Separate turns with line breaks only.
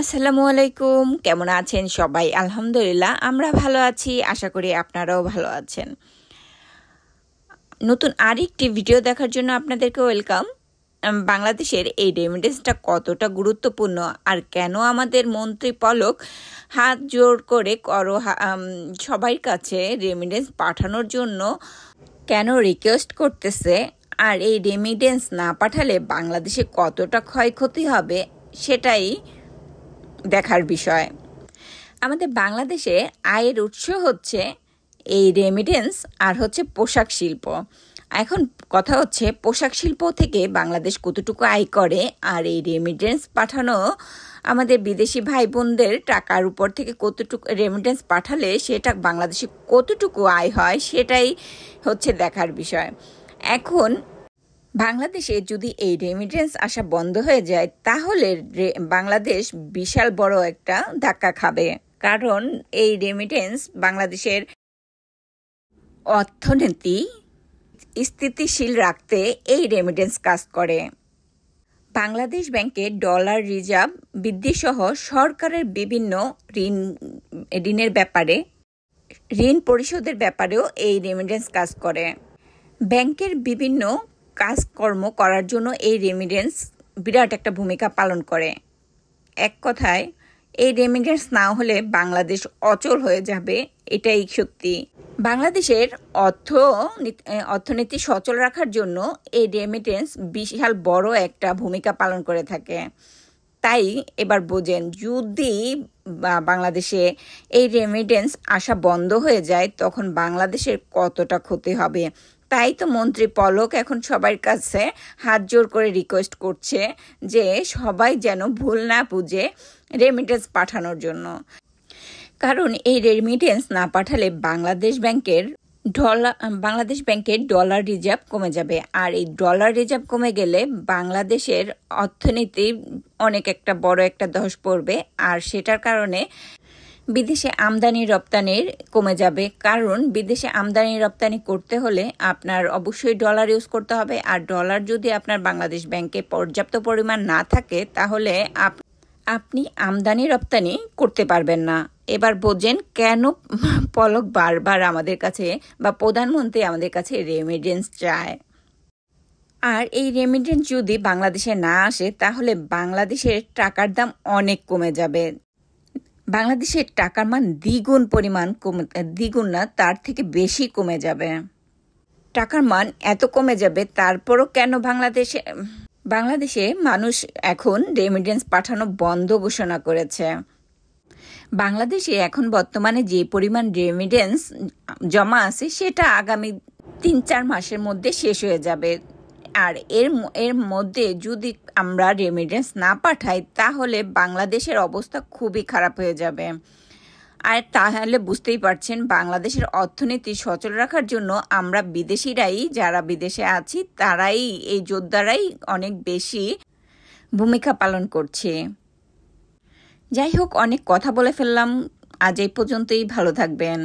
আসসালামু আলাইকুম। কেমন আছেন সবাই? আলহামদুলিল্লাহ আমরা ভালো আছি। আশা করি আপনারাও ভালো আছেন। নতুন আরেকটি ভিডিও দেখার জন্য আপনাদেরকে ওয়েলকাম। বাংলাদেশের এই রেমিটেন্সটা কতটা গুরুত্বপূর্ণ আর কেন আমাদের মন্ত্রী পলক হাত জোর করে সবার কাছে রেমিটেন্স পাঠানোর জন্য কেন রিকোয়েস্ট করতেছে, আর এই রেমিটেন্স না পাঠালে বাংলাদেশে কতটা ক্ষয়ক্ষতি হবে সেটাই দেখার বিষয়। আমাদের বাংলাদেশে আয়ের উৎস হচ্ছে এই রেমিটেন্স আর হচ্ছে পোশাক শিল্প। এখন কথা হচ্ছে পোশাক শিল্প থেকে বাংলাদেশ কতটুকু আয় করে, আর এই রেমিটেন্স পাঠানো আমাদের বিদেশি ভাই বোনদের টাকার উপর থেকে কতটুকু রেমিটেন্স পাঠালে সেটা বাংলাদেশে কতটুকু আয় হয় সেটাই হচ্ছে দেখার বিষয়। এখন বাংলাদেশে যদি এই রেমিটেন্স আসা বন্ধ হয়ে যায় তাহলে বাংলাদেশ বিশাল বড় একটা ধাক্কা খাবে, কারণ এই রেমিটেন্স বাংলাদেশের অর্থনীতি স্থিতিশীল রাখতে এই রেমিটেন্স কাজ করে। বাংলাদেশ ব্যাংকে ডলার রিজার্ভ বৃদ্ধি সহ সরকারের বিভিন্ন ঋণের ব্যাপারে ঋণ পরিশোধের ব্যাপারেও এই রেমিটেন্স কাজ করে। ব্যাংকের বিভিন্ন কাজকর্ম করার জন্য এই রেমিটেন্স বিরাট একটা ভূমিকা পালন করে। এক কথায় এই রেমিটেন্স না হলে বাংলাদেশ অচল হয়ে যাবে, এটাই সত্যি। বাংলাদেশের অর্থনীতি সচল রাখার জন্য এই রেমিটেন্স বিশাল বড় একটা ভূমিকা পালন করে থাকে। তাই এবার বোঝেন, যদি বাংলাদেশে এই রেমিটেন্স আসা বন্ধ হয়ে যায় তখন বাংলাদেশের কতটা ক্ষতি হবে। তাই তো মন্ত্রী পলক এখন সবার কাছে হাত জোর করে রিকোয়েস্ট করছে যে সবাই যেন ভুল না বুঝে রেমিটেন্স পাঠানোর জন্য, কারণ এই রেমিটেন্স না পাঠালে বাংলাদেশ ব্যাংকের ডলার রিজার্ভ কমে যাবে, আর এই ডলার রিজার্ভ কমে গেলে বাংলাদেশের অর্থনীতি অনেক একটা বড় একটা ধস পড়বে, আর সেটার কারণে বিদেশে আমদানি রপ্তানির কমে যাবে। কারণ বিদেশে আমদানি রপ্তানি করতে হলে আপনার অবশ্যই ডলার ইউজ করতে হবে, আর ডলার যদি আপনার বাংলাদেশ ব্যাংকে পর্যাপ্ত পরিমাণ না থাকে তাহলে আপনি আমদানি রপ্তানি করতে পারবেন না। এবার বোঝেন কেন পলক বারবার আমাদের কাছে বা প্রধানমন্ত্রী আমাদের কাছে রেমিটেন্স চায়। আর এই রেমিটেন্স যদি বাংলাদেশে না আসে তাহলে বাংলাদেশের টাকার দাম অনেক কমে যাবে। বাংলাদেশের টাকার মান দ্বিগুণ না, তার থেকে বেশি কমে যাবে। টাকার মান এত কমে যাবে, তারপরও কেন বাংলাদেশে মানুষ এখন রেমিটেন্স পাঠানো বন্ধ ঘোষণা করেছে। বাংলাদেশে এখন বর্তমানে যে পরিমাণ রেমিটেন্স জমা আছে সেটা আগামী 3-4 মাসের মধ্যে শেষ হয়ে যাবে, আর এর মধ্যে যদি আমরা রেমিটেন্স না পাঠাই তাহলে বাংলাদেশের অবস্থা খুবই খারাপ হয়ে যাবে। আর তাহলে বুঝতেই পারছেন, বাংলাদেশের অর্থনীতি সচল রাখার জন্য আমরা বিদেশিরাই, যারা বিদেশে আছি তারাই, এই যোদ্ধারাই অনেক বেশি ভূমিকা পালন করছে। যাই হোক, অনেক কথা বলে ফেললাম, আজ এই পর্যন্তই। ভালো থাকবেন।